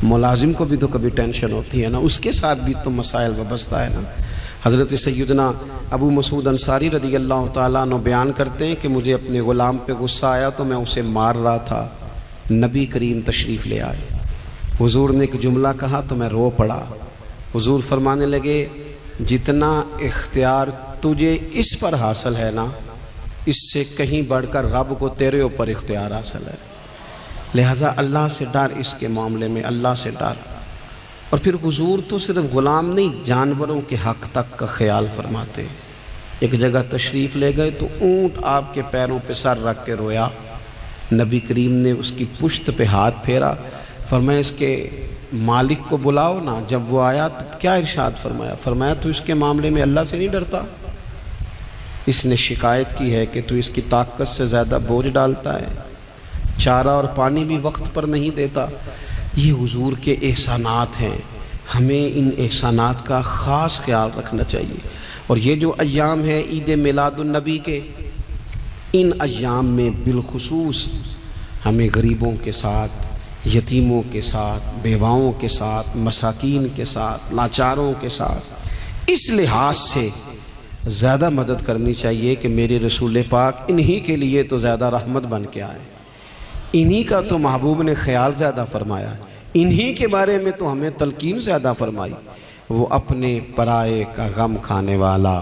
ملازم کو بھی تو کبھی ٹینشن ہوتی ہے نا, اس کے ساتھ بھی تو مسائل وابستہ ہے نا. حضرت سیدنا ابو مسعود انصاری رضی اللہ تعالیٰ عنہ بیان کرتے ہیں کہ مجھے اپنے غلام پہ غصہ آیا تو میں اسے مار رہا تھا, نبی کریم تشریف لے آئے, حضور نے ایک جملہ کہا تو میں رو پڑا. حضور فرمانے لگے جتنا اختیار تجھے اس پر حاصل ہے نا, اس سے کہیں بڑھ کر رب کو تیرے اوپر اختیار حاصل ہے, لہٰذا اللہ سے ڈر, اس کے معاملے میں اللہ سے ڈر. اور پھر حضور تو صرف غلام نہیں, جانوروں کے حق تک کا خیال فرماتے. ایک جگہ تشریف لے گئے تو اونٹ آپ کے پیروں پہ سر رکھ کے رویا, نبی کریم نے اس کی پشت پہ ہاتھ پھیرا, فرمایا اس کے مالک کو بلاؤ نا. جب وہ آیا تو کیا ارشاد فرمایا, فرمایا تو اس کے معاملے میں اللہ سے نہیں ڈرتا, اس نے شکایت کی ہے کہ تو اس کی طاقت سے زیادہ بوجھ ڈالتا ہے, چارہ اور پانی بھی وقت پر نہیں دیتا. یہ حضور کے احسانات ہیں, ہمیں ان احسانات کا خاص خیال رکھنا چاہیے. اور یہ جو ایام ہے عید میلاد النبی کے, ان ایام میں بالخصوص ہمیں غریبوں کے ساتھ, یتیموں کے ساتھ, بیواؤں کے ساتھ, مساکین کے ساتھ, لاچاروں کے ساتھ اس لحاظ سے زیادہ مدد کرنی چاہیے کہ میرے رسول پاک انہی کے لیے تو زیادہ رحمت بن کے آئے, انہی کا تو محبوب نے خیال زیادہ فرمایا, انہی کے بارے میں تو ہمیں تلقین زیادہ فرمائی. وہ اپنے پرائے کا غم کھانے والا,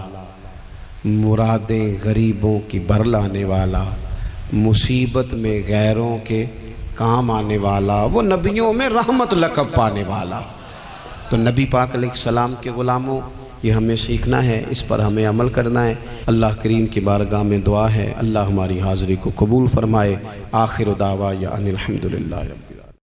مرادیں غریبوں کی بھر لانے والا, مصیبت میں غیروں کے کام آنے والا, وہ نبیوں میں رحمت لقب پانے والا. تو نبی پاک علیہ السلام کے غلاموں, یہ ہمیں سیکھنا ہے, اس پر ہمیں عمل کرنا ہے. اللہ کریم کی بارگاہ میں دعا ہے اللہ ہماری حاضری کو قبول فرمائے. آخر دعوانا ان الحمدللہ.